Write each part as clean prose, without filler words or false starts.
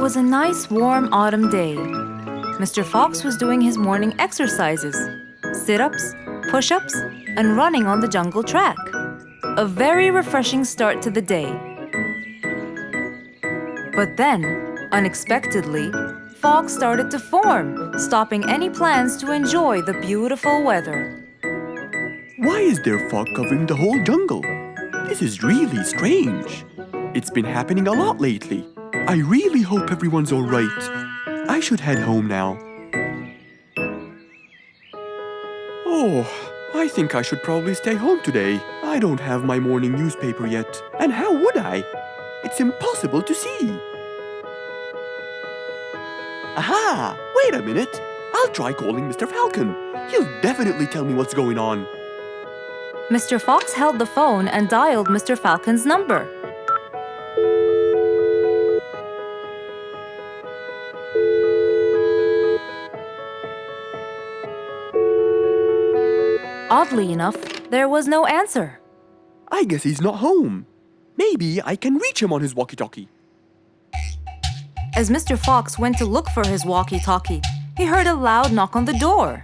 was a nice warm autumn day. Mr. Fox was doing his morning exercises, sit-ups, push-ups, and running on the jungle track. A very refreshing start to the day. But then, unexpectedly, fog started to form, stopping any plans to enjoy the beautiful weather. Why is there fog covering the whole jungle? This is really strange. It's been happening a lot lately. I really hope everyone's all right. I should head home now. Oh, I think I should probably stay home today. I don't have my morning newspaper yet. And how would I? It's impossible to see. Aha! Wait a minute. I'll try calling Mr. Falcon. He'll definitely tell me what's going on. Mr. Fox held the phone and dialed Mr. Falcon's number. Oddly enough, there was no answer. I guess he's not home. Maybe I can reach him on his walkie-talkie. As Mr. Fox went to look for his walkie-talkie, he heard a loud knock on the door.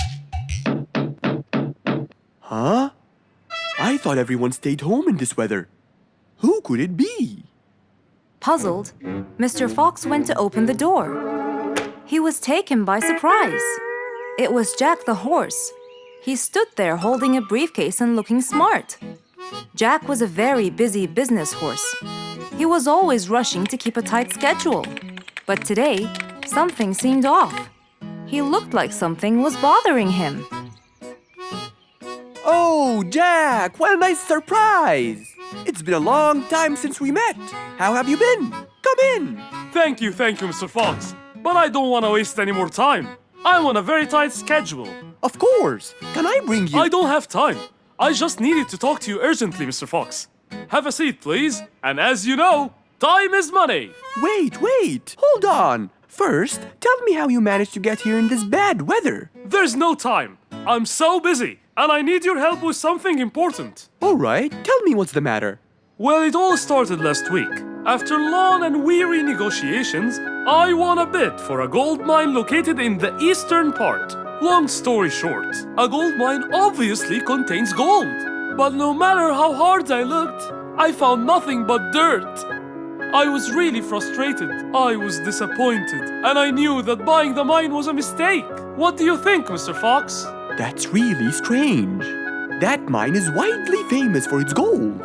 Huh? I thought everyone stayed home in this weather. Who could it be? Puzzled, Mr. Fox went to open the door. He was taken by surprise. It was Jack the horse. He stood there holding a briefcase and looking smart. Jack was a very busy business horse. He was always rushing to keep a tight schedule. But today, something seemed off. He looked like something was bothering him. Oh, Jack! What a nice surprise! It's been a long time since we met. How have you been? Come in! Thank you, Mr. Fox. But I don't want to waste any more time. I'm on a very tight schedule. Of course! Can I bring you... I don't have time. I just needed to talk to you urgently, Mr. Fox. Have a seat, please. And as you know, time is money. Wait! Hold on! First, tell me how you managed to get here in this bad weather. There's no time. I'm so busy, and I need your help with something important. All right, tell me what's the matter. Well, it all started last week. After long and weary negotiations, I won a bid for a gold mine located in the eastern part. Long story short, a gold mine obviously contains gold. But no matter how hard I looked, I found nothing but dirt. I was really frustrated. I was disappointed. And I knew that buying the mine was a mistake. What do you think, Mr. Fox? That's really strange. That mine is widely famous for its gold.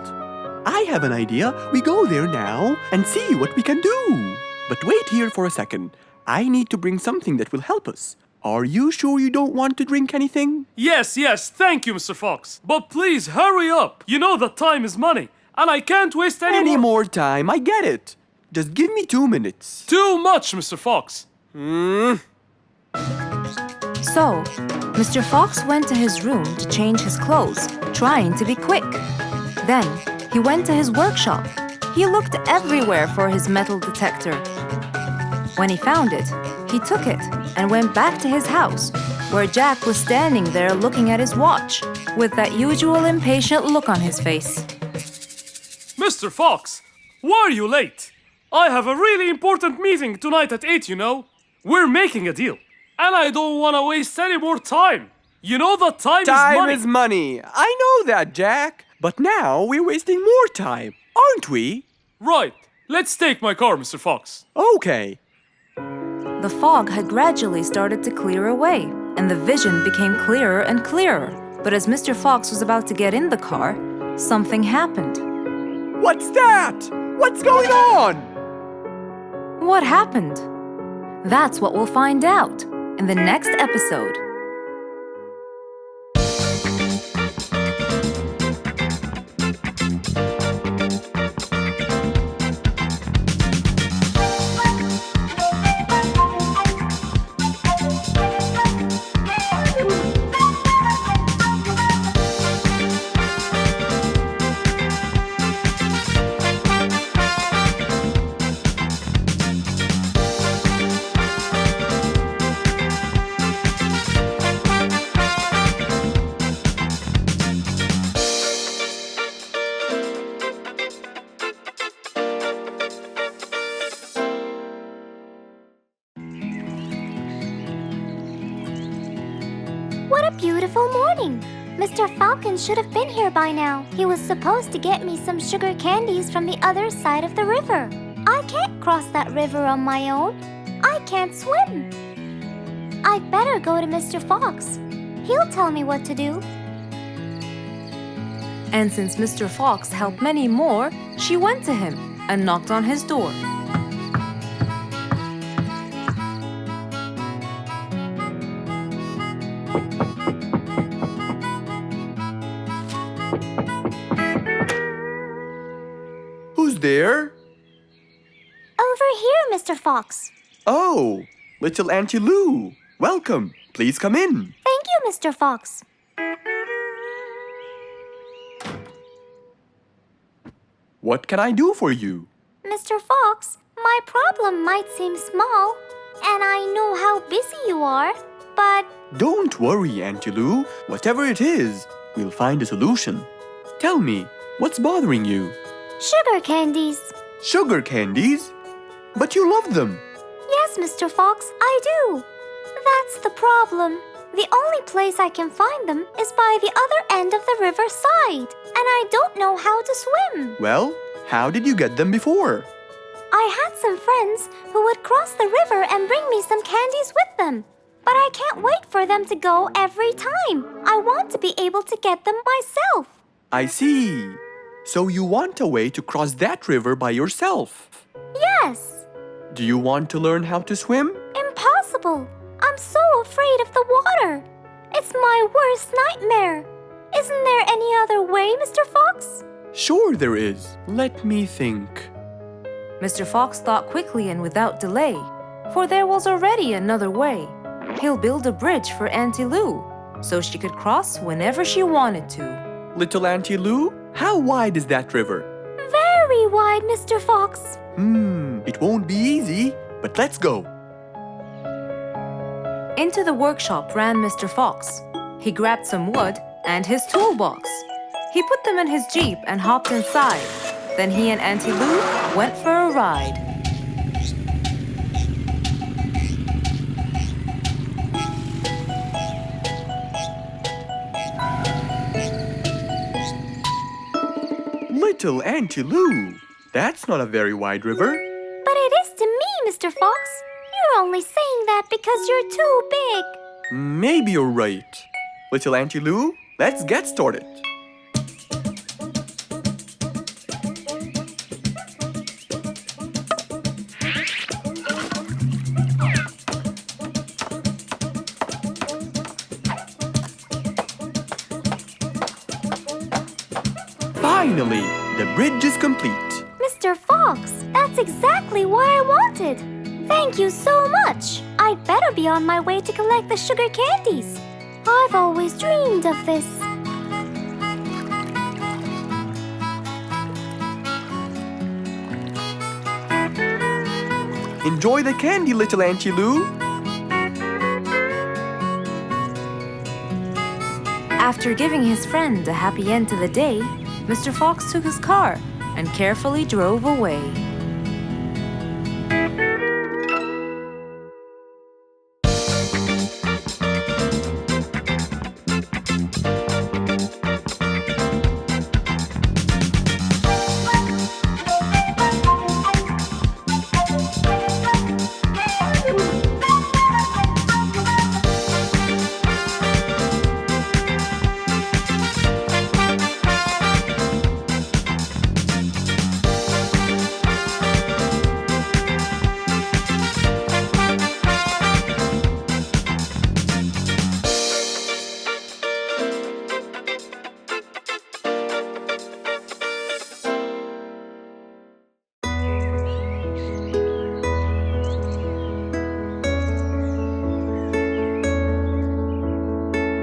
I have an idea. We go there now and see what we can do. But wait here for a second. I need to bring something that will help us. Are you sure you don't want to drink anything? Yes, thank you, Mr. Fox. But please, hurry up. You know that time is money, and I can't waste any more time. I get it. Just give me 2 minutes. Too much, Mr. Fox. So, Mr. Fox went to his room to change his clothes, trying to be quick. Then, he went to his workshop. He looked everywhere for his metal detector. When he found it, he took it and went back to his house, where Jack was standing there looking at his watch, with that usual impatient look on his face. Mr. Fox, why are you late? I have a really important meeting tonight at 8, you know. We're making a deal, and I don't want to waste any more time. You know that time is money. Time is money. I know that, Jack. But now we're wasting more time, aren't we? Right. Let's take my car, Mr. Fox. Okay. The fog had gradually started to clear away, and the vision became clearer and clearer. But as Mr. Fox was about to get in the car, something happened. What's that? What's going on? What happened? That's what we'll find out in the next episode. What a beautiful morning! Mr. Falcon should have been here by now. He was supposed to get me some sugar candies from the other side of the river. I can't cross that river on my own. I can't swim. I'd better go to Mr. Fox. He'll tell me what to do. And since Mr. Fox helped many more, she went to him and knocked on his door. Who's there? Over here, Mr. Fox. Oh, little Auntie Lou. Welcome. Please come in. Thank you, Mr. Fox. What can I do for you? Mr. Fox, my problem might seem small, and I know how busy you are, but Don't worry, Auntie Lou. Whatever it is, we'll find a solution. Tell me, what's bothering you? sugar candies. Sugar candies? But you love them. Yes, Mr. Fox, I do. That's the problem. The only place I can find them is by the other end of the river side, and I don't know how to swim. Well, how did you get them before? I had some friends who would cross the river and bring me some candies with them. But I can't wait for them to go every time. I want to be able to get them myself. I see. So you want a way to cross that river by yourself. Yes. Do you want to learn how to swim? Impossible. I'm so afraid of the water. It's my worst nightmare. Isn't there any other way, Mr. Fox? Sure there is. Let me think. Mr. Fox thought quickly and without delay, for there was already another way. He'll build a bridge for Auntie Lou, so she could cross whenever she wanted to. Little Auntie Lou, how wide is that river? Very wide, Mr. Fox. It won't be easy, but let's go. Into the workshop ran Mr. Fox. He grabbed some wood and his toolbox. He put them in his Jeep and hopped inside. Then he and Auntie Lou went for a ride. Little Auntie Lou, that's not a very wide river. But it is to me, Mr. Fox. You're only saying that because you're too big. Maybe you're right. Little Auntie Lou, let's get started. Finally, the bridge is complete. Mr. Fox, that's exactly what I wanted. Thank you so much. I'd better be on my way to collect the sugar candies. I've always dreamed of this. Enjoy the candy, little Auntie Lou. After giving his friend a happy end to the day, Mr. Fox took his car and carefully drove away.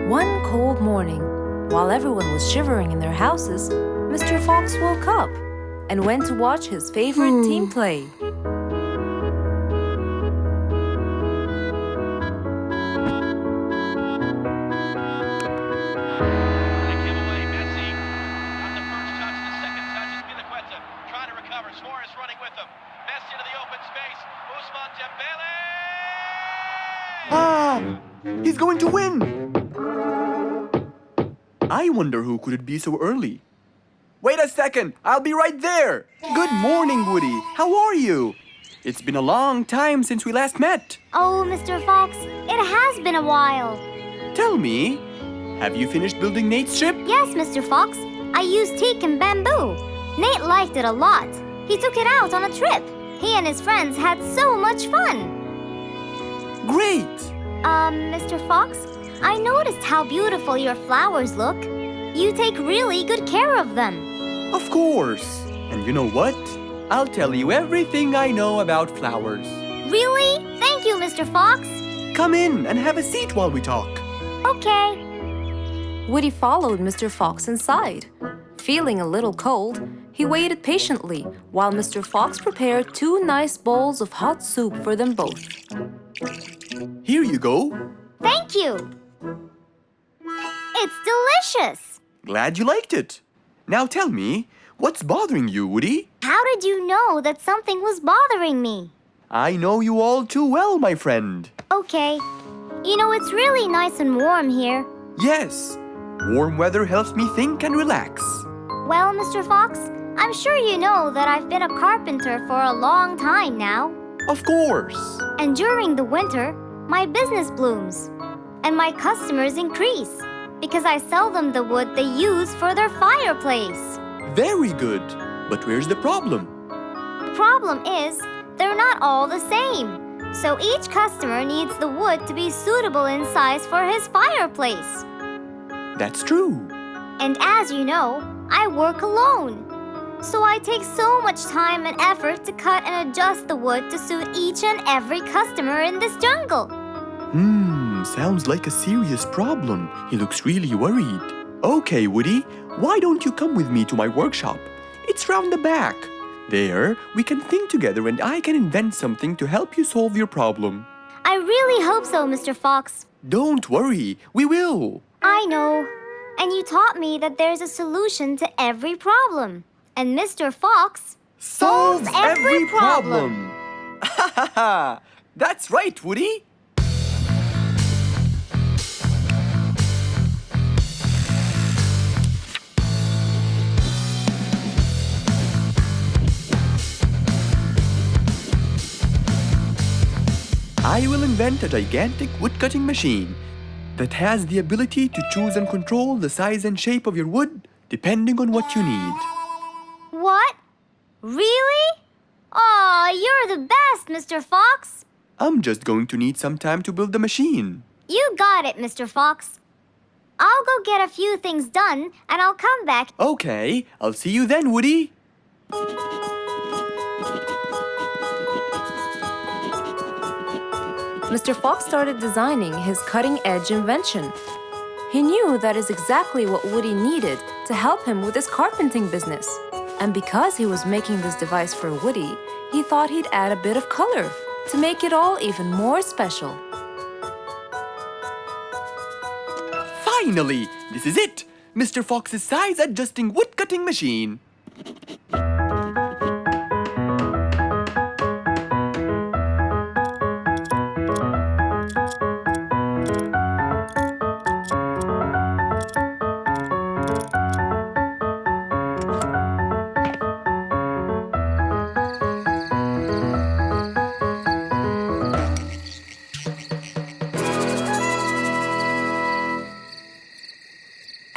One cold morning, while everyone was shivering in their houses, Mr. Fox woke up and went to watch his favorite team play. He's going to win! I wonder who could it be so early? Wait a second, I'll be right there. Good morning, Woody. How are you? It's been a long time since we last met. Oh, Mr. Fox, it has been a while. Tell me, have you finished building Nate's ship? Yes, Mr. Fox. I used teak and bamboo. Nate liked it a lot. He took it out on a trip. He and his friends had so much fun. Great! Mr. Fox, I noticed how beautiful your flowers look. You take really good care of them. Of course. And you know what? I'll tell you everything I know about flowers. Really? Thank you, Mr. Fox. Come in and have a seat while we talk. Okay. Woody followed Mr. Fox inside. Feeling a little cold, he waited patiently while Mr. Fox prepared 2 nice bowls of hot soup for them both. Here you go. Thank you. It's delicious. Glad you liked it. Now tell me, what's bothering you, Woody? How did you know that something was bothering me? I know you all too well, my friend. Okay. You know, it's really nice and warm here. Yes, warm weather helps me think and relax. Well, Mr. Fox, I'm sure you know that I've been a carpenter for a long time now. Of course. And during the winter, my business blooms. And my customers increase because I sell them the wood they use for their fireplace. Very good. But where's the problem? The problem is, they're not all the same. So each customer needs the wood to be suitable in size for his fireplace. That's true. And as you know, I work alone. So I take so much time and effort to cut and adjust the wood to suit each and every customer in this jungle. Sounds like a serious problem. He looks really worried. Okay, Woody, why don't you come with me to my workshop? It's round the back. There, we can think together and I can invent something to help you solve your problem. I really hope so, Mr. Fox. Don't worry, we will. I know. And you taught me that there's a solution to every problem. And Mr. Fox solves every problem. Ha ha ha! That's right, Woody. I will invent a gigantic wood-cutting machine that has the ability to choose and control the size and shape of your wood depending on what you need. What? Really? Aw, you're the best, Mr. Fox. I'm just going to need some time to build the machine. You got it, Mr. Fox. I'll go get a few things done and I'll come back. Okay, I'll see you then, Woody. Mr. Fox started designing his cutting-edge invention. He knew that is exactly what Woody needed to help him with his carpenting business. And because he was making this device for Woody, he thought he'd add a bit of color to make it all even more special. Finally, this is it! Mr. Fox's size-adjusting wood-cutting machine.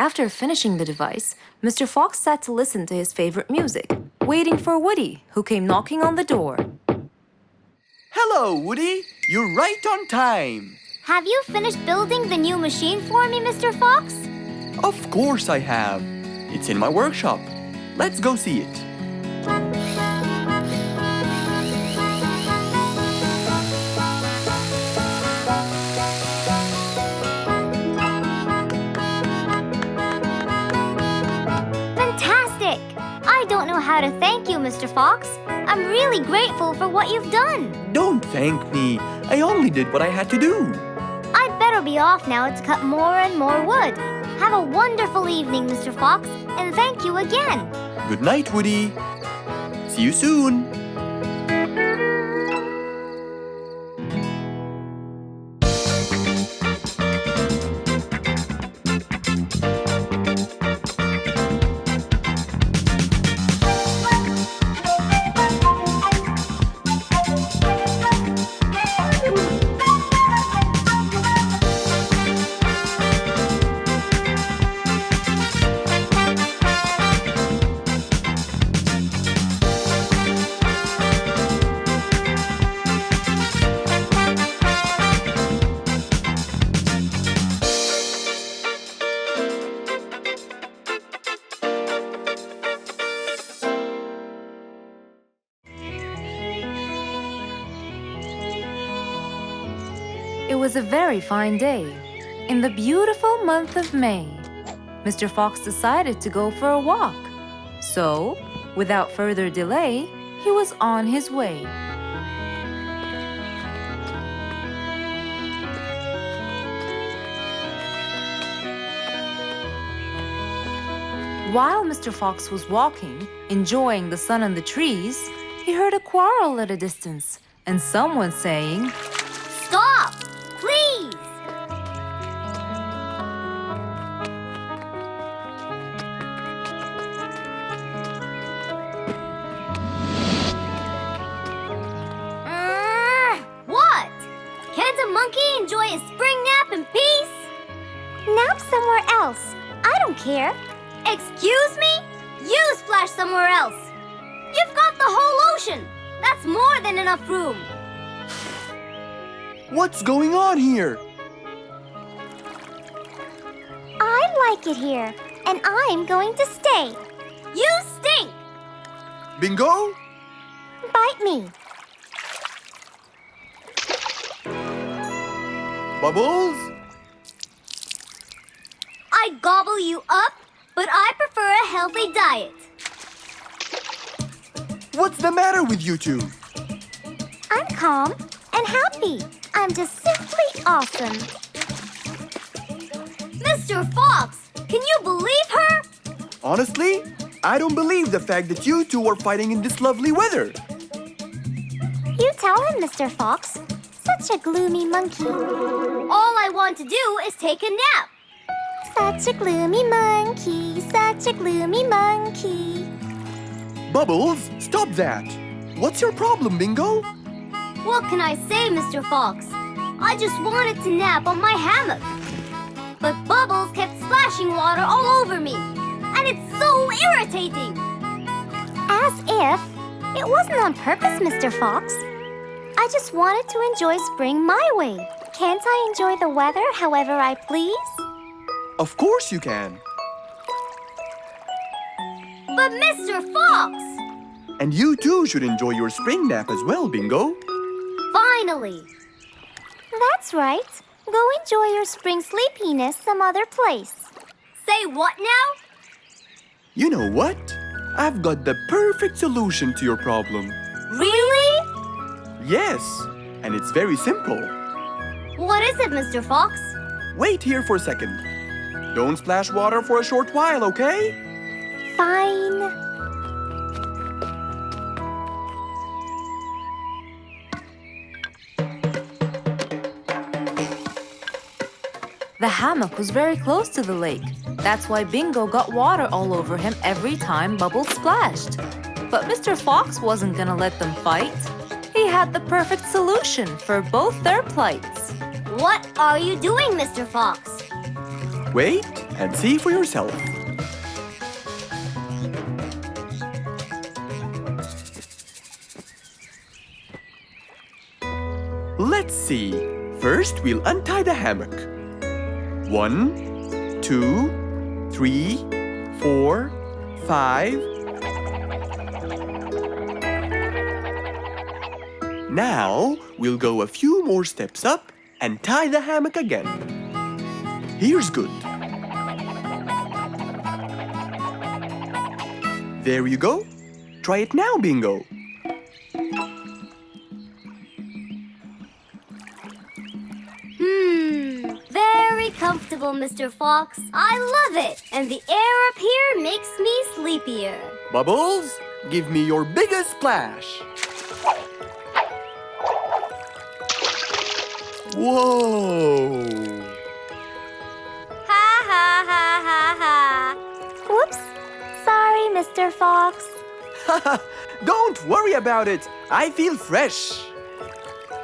After finishing the device, Mr. Fox sat to listen to his favorite music, waiting for Woody, who came knocking on the door. Hello, Woody. You're right on time. Have you finished building the new machine for me, Mr. Fox? Of course I have. It's in my workshop. Let's go see it. Fantastic! I don't know how to thank you, Mr. Fox. I'm really grateful for what you've done. Don't thank me. I only did what I had to do. I'd better be off now to cut more and more wood. Have a wonderful evening, Mr. Fox, and thank you again. Good night, Woody. See you soon. was a very fine day, in the beautiful month of May. Mr. Fox decided to go for a walk. So, without further delay, he was on his way. While Mr. Fox was walking, enjoying the sun and the trees, he heard a quarrel at a distance and someone saying, Stop! Please! What? Can't a monkey enjoy a spring nap in peace? Nap somewhere else. I don't care. Excuse me? You splash somewhere else. You've got the whole ocean. That's more than enough room. What's going on here? I like it here, and I'm going to stay. You stink! Bingo? Bite me. Bubbles? I gobble you up, but I prefer a healthy diet. What's the matter with you two? I'm calm and happy. I'm just simply awesome. Mr. Fox, can you believe her? Honestly, I don't believe the fact that you two are fighting in this lovely weather. You tell him, Mr. Fox. Such a gloomy monkey. All I want to do is take a nap. Such a gloomy monkey, such a gloomy monkey. Bubbles, stop that. What's your problem, Bingo? What can I say, Mr. Fox? I just wanted to nap on my hammock. But Bubbles kept splashing water all over me. And it's so irritating. As if it wasn't on purpose, Mr. Fox. I just wanted to enjoy spring my way. Can't I enjoy the weather however I please? Of course you can. But Mr. Fox! And you too should enjoy your spring nap as well, Bingo. Finally! That's right. Go enjoy your spring sleepiness some other place. Say what now? You know what? I've got the perfect solution to your problem. Really? Yes, and it's very simple. What is it, Mr. Fox? Wait here for a second. Don't splash water for a short while, okay? Fine. The hammock was very close to the lake. That's why Bingo got water all over him every time Bubbles splashed. But Mr. Fox wasn't gonna let them fight. He had the perfect solution for both their plights. What are you doing, Mr. Fox? Wait and see for yourself. Let's see. First, we'll untie the hammock. 1, 2, 3, 4, 5. Now, we'll go a few more steps up and tie the hammock again. Here's good. There you go. Try it now, Bingo. Very comfortable, Mr. Fox. I love it. And the air up here makes me sleepier. Bubbles, give me your biggest splash. Whoa! Ha ha ha ha ha. Whoops. Sorry, Mr. Fox. Don't worry about it. I feel fresh.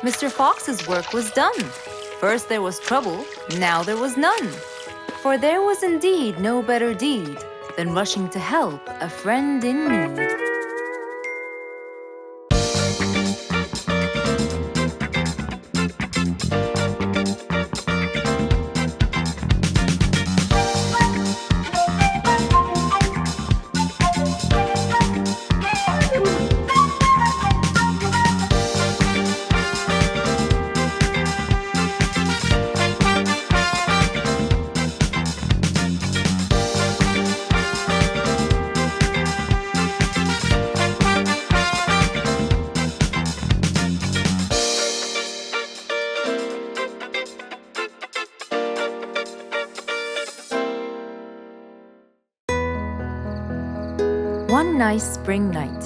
Mr. Fox's work was done. First there was trouble, now there was none. For there was indeed no better deed than rushing to help a friend in need. One nice spring night,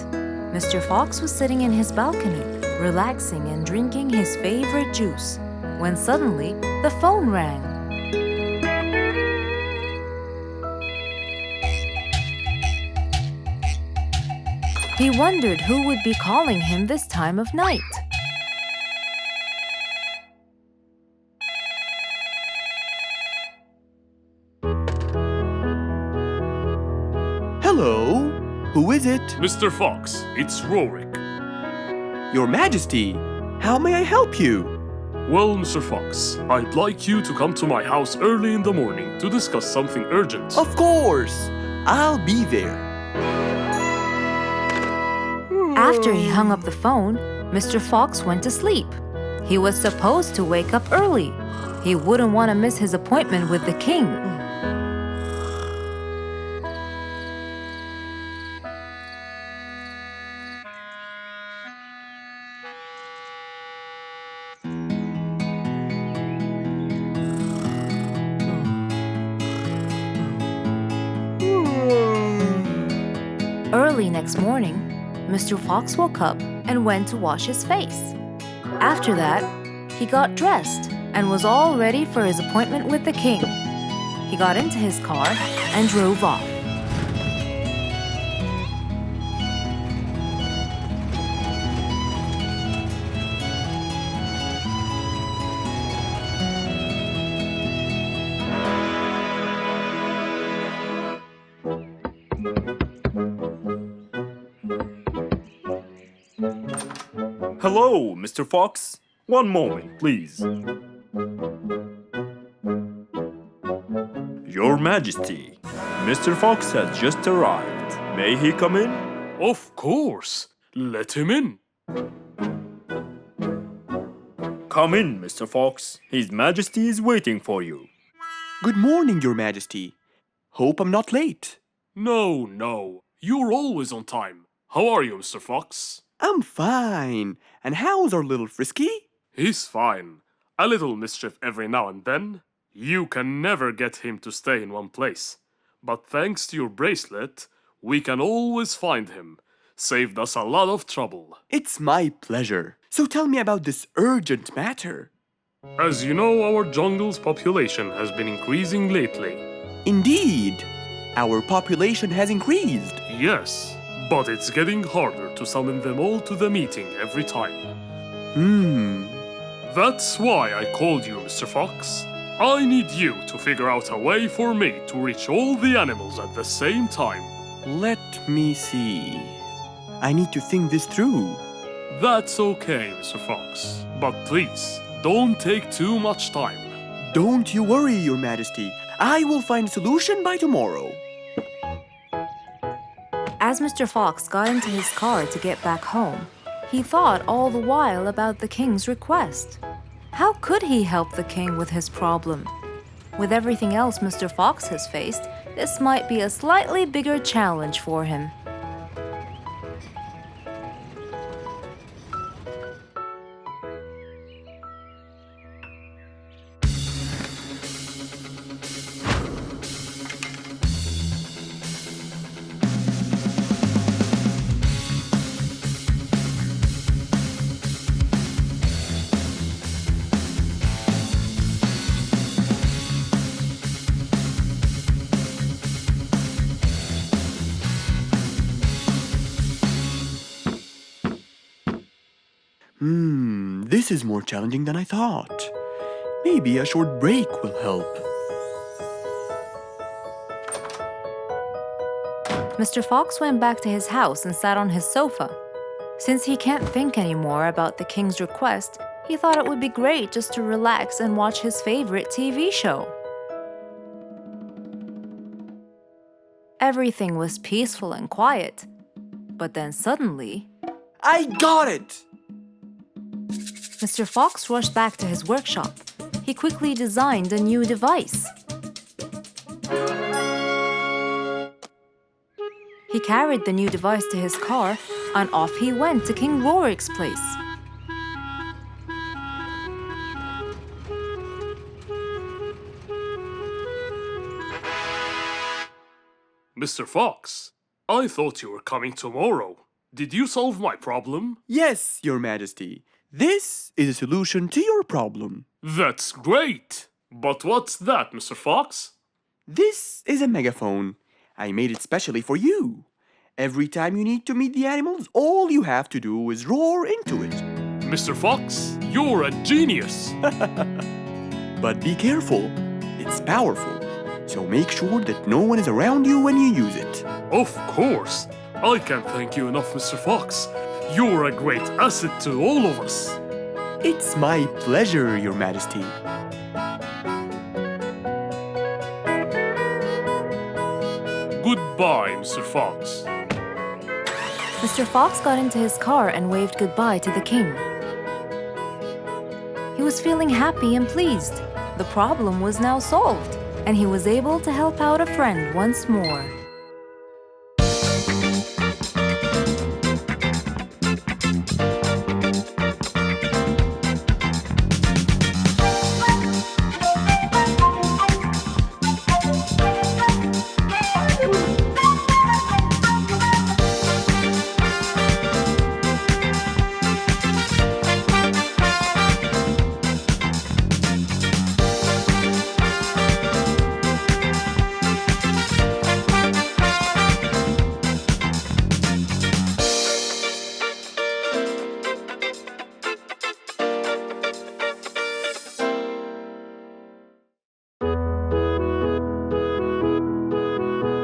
Mr. Fox was sitting in his balcony, relaxing and drinking his favorite juice, when suddenly the phone rang. He wondered who would be calling him this time of night. Hello? Who is it? Mr. Fox, it's Rorik. Your Majesty, how may I help you? Well, Mr. Fox, I'd like you to come to my house early in the morning to discuss something urgent. Of course! I'll be there. After he hung up the phone, Mr. Fox went to sleep. He was supposed to wake up early. He wouldn't want to miss his appointment with the king. Early next morning, Mr. Fox woke up and went to wash his face. After that, he got dressed and was all ready for his appointment with the king. He got into his car and drove off. Hello, Mr. Fox. One moment, please. Your Majesty, Mr. Fox has just arrived. May he come in? Of course. Let him in. Come in, Mr. Fox. His Majesty is waiting for you. Good morning, Your Majesty. Hope I'm not late. No. You're always on time. How are you, Mr. Fox? I'm fine. And how's our little Frisky? He's fine. A little mischief every now and then. You can never get him to stay in one place. But thanks to your bracelet, we can always find him. Saved us a lot of trouble. It's my pleasure. So tell me about this urgent matter. As you know, our jungle's population has been increasing lately. Indeed, our population has increased. Yes, but it's getting harder to summon them all to the meeting every time. That's why I called you, Mr. Fox. I need you to figure out a way for me to reach all the animals at the same time. Let me see. I need to think this through. That's okay, Mr. Fox. But please, don't take too much time. Don't you worry, Your Majesty. I will find a solution by tomorrow. As Mr. Fox got into his car to get back home, he thought all the while about the king's request. How could he help the king with his problem? With everything else Mr. Fox has faced, this might be a slightly bigger challenge for him. This is more challenging than I thought. Maybe a short break will help. Mr. Fox went back to his house and sat on his sofa. Since he can't think anymore about the king's request, he thought it would be great just to relax and watch his favorite TV show. Everything was peaceful and quiet. But then suddenly, I got it! Mr. Fox rushed back to his workshop. He quickly designed a new device. He carried the new device to his car, and off he went to King Rorik's place. Mr. Fox, I thought you were coming tomorrow. Did you solve my problem? Yes, Your Majesty. This is a solution to your problem. That's great! But what's that, Mr. Fox? This is a megaphone. I made it specially for you. Every time you need to meet the animals, all you have to do is roar into it. Mr. Fox, you're a genius! But be careful. It's powerful. So make sure that no one is around you when you use it. Of course! I can't thank you enough, Mr. Fox. You're a great asset to all of us. It's my pleasure, Your Majesty. Goodbye, Mr. Fox. Mr. Fox got into his car and waved goodbye to the king. He was feeling happy and pleased. The problem was now solved, and he was able to help out a friend once more.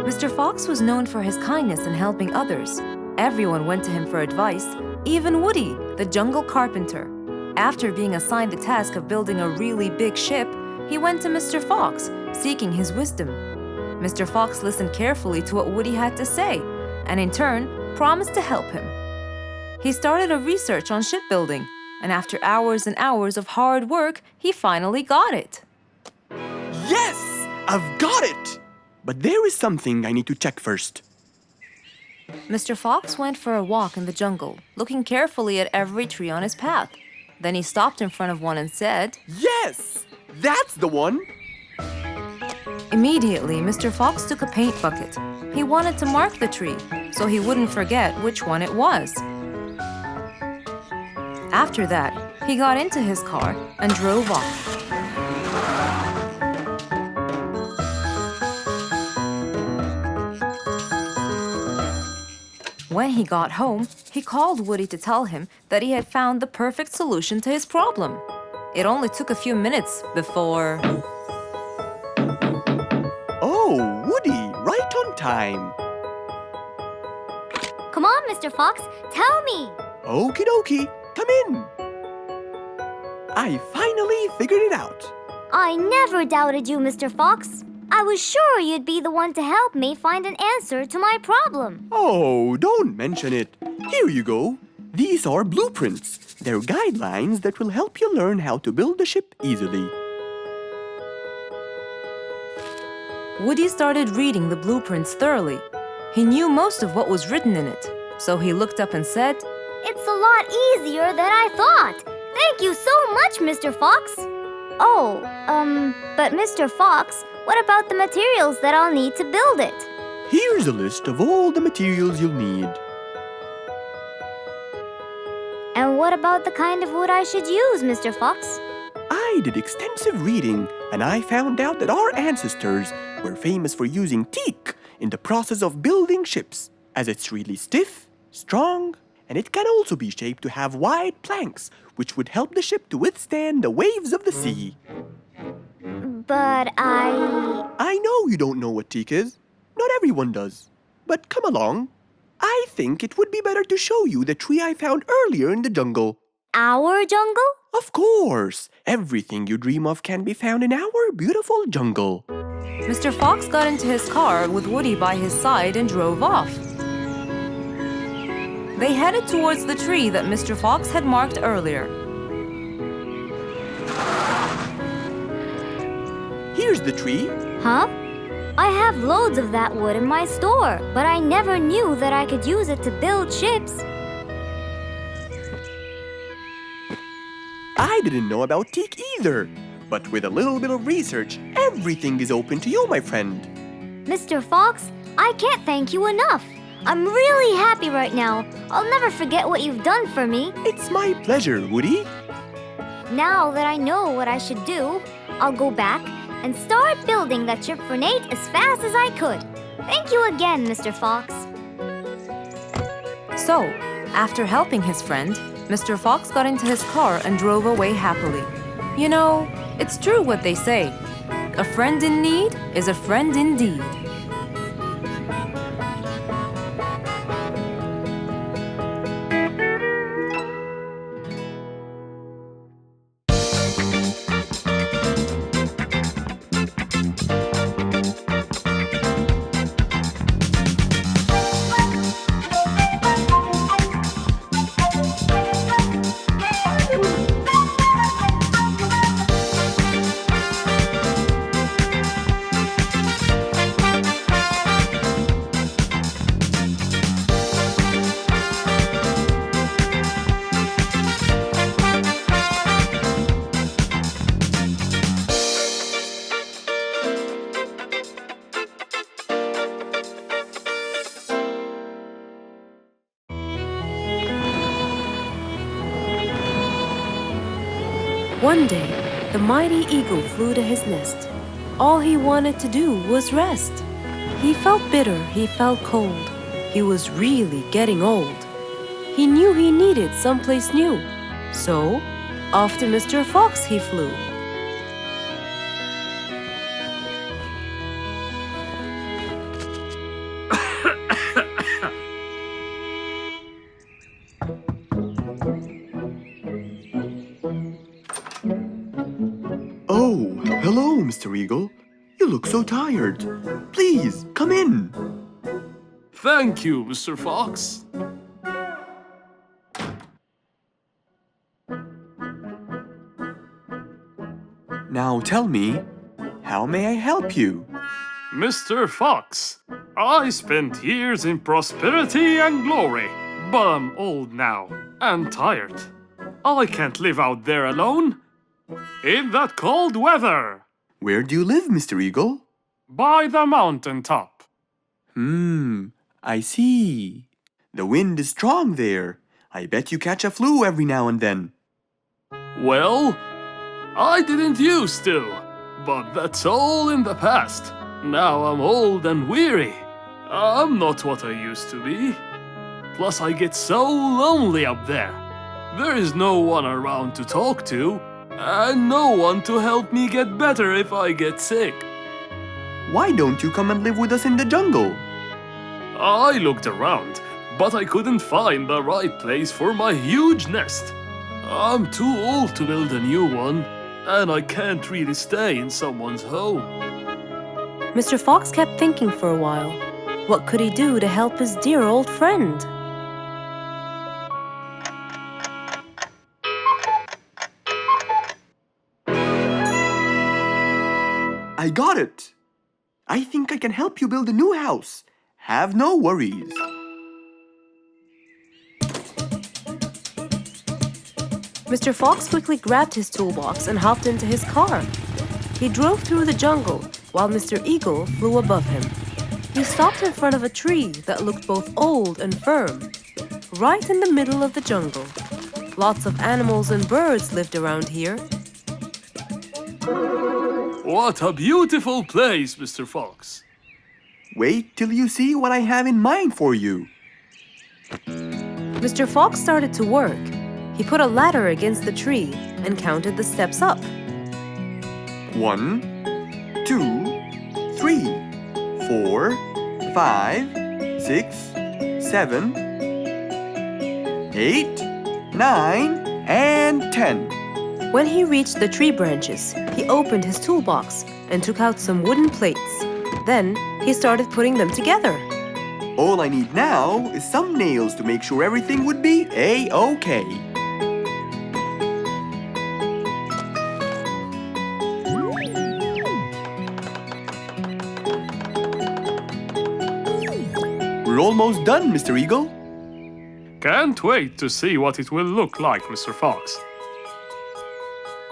Mr. Fox was known for his kindness in helping others. Everyone went to him for advice, even Woody, the jungle carpenter. After being assigned the task of building a really big ship, he went to Mr. Fox, seeking his wisdom. Mr. Fox listened carefully to what Woody had to say, and in turn, promised to help him. He started a research on shipbuilding, and after hours and hours of hard work, he finally got it. Yes! I've got it! But there is something I need to check first. Mr. Fox went for a walk in the jungle, looking carefully at every tree on his path. Then he stopped in front of one and said, Yes! That's the one! Immediately, Mr. Fox took a paint bucket. He wanted to mark the tree, so he wouldn't forget which one it was. After that, he got into his car and drove off. When he got home, he called Woody to tell him that he had found the perfect solution to his problem. It only took a few minutes before... Oh, Woody, right on time. Come on, Mr. Fox, tell me. Okie dokie, come in. I finally figured it out. I never doubted you, Mr. Fox. I was sure you'd be the one to help me find an answer to my problem. Oh, don't mention it. Here you go. These are blueprints. They're guidelines that will help you learn how to build a ship easily. Woody started reading the blueprints thoroughly. He knew most of what was written in it, so he looked up and said, It's a lot easier than I thought. Thank you so much, Mr. Fox. Oh, but Mr. Fox, what about the materials that I'll need to build it? Here's a list of all the materials you'll need. And what about the kind of wood I should use, Mr. Fox? I did extensive reading, and I found out that our ancestors were famous for using teak in the process of building ships, as it's really stiff, strong, and it can also be shaped to have wide planks, which would help the ship to withstand the waves of the sea. But I know you don't know what teak is. Not everyone does. But come along. I think it would be better to show you the tree I found earlier in the jungle. Our jungle? Of course! Everything you dream of can be found in our beautiful jungle. Mr. Fox got into his car with Woody by his side and drove off. They headed towards the tree that Mr. Fox had marked earlier. Here's the tree. Huh? I have loads of that wood in my store, but I never knew that I could use it to build ships. I didn't know about teak either. But with a little bit of research, everything is open to you, my friend. Mr. Fox, I can't thank you enough. I'm really happy right now. I'll never forget what you've done for me. It's my pleasure, Woody. Now that I know what I should do, I'll go back and start building that ship for Nate as fast as I could. Thank you again, Mr. Fox. So, after helping his friend, Mr. Fox got into his car and drove away happily. You know, it's true what they say. A friend in need is a friend indeed. One day, the mighty eagle flew to his nest. All he wanted to do was rest. He felt bitter, he felt cold. He was really getting old. He knew he needed someplace new. So, off to Mr. Fox he flew. Oh, hello, Mr. Eagle. You look so tired. Please, come in. Thank you, Mr. Fox. Now tell me, how may I help you? Mr. Fox, I spent years in prosperity and glory, but I'm old now and tired. I can't live out there alone in that cold weather. Where do you live, Mr. Eagle? By the mountain top. I see. The wind is strong there. I bet you catch a flu every now and then. Well, I didn't used to, but that's all in the past. Now I'm old and weary. I'm not what I used to be. Plus I get so lonely up there. There is no one around to talk to, and no one to help me get better if I get sick. Why don't you come and live with us in the jungle? I looked around, but I couldn't find the right place for my huge nest. I'm too old to build a new one, and I can't really stay in someone's home. Mr. Fox kept thinking for a while. What could he do to help his dear old friend? I got it! I think I can help you build a new house. Have no worries. Mr. Fox quickly grabbed his toolbox and hopped into his car. He drove through the jungle while Mr. Eagle flew above him. He stopped in front of a tree that looked both old and firm, right in the middle of the jungle. Lots of animals and birds lived around here. What a beautiful place, Mr. Fox. Wait till you see what I have in mind for you. Mr. Fox started to work. He put a ladder against the tree and counted the steps up. 1, 2, 3, 4, 5, 6, 7, 8, 9, and 10. When he reached the tree branches, he opened his toolbox and took out some wooden plates. Then he started putting them together. All I need now is some nails to make sure everything would be A-OK. We're almost done, Mr. Eagle. Can't wait to see what it will look like, Mr. Fox.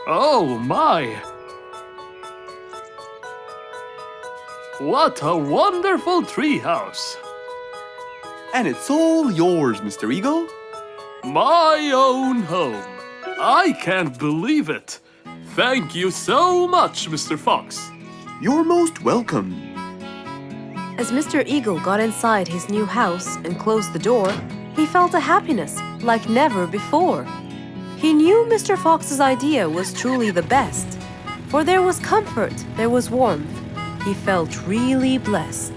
Oh my! What a wonderful treehouse! And it's all yours, Mr. Eagle. My own home. I can't believe it. Thank you so much, Mr. Fox. You're most welcome. As Mr. Eagle got inside his new house and closed the door, he felt a happiness like never before. He knew Mr. Fox's idea was truly the best, for there was comfort, there was warmth. He felt really blessed.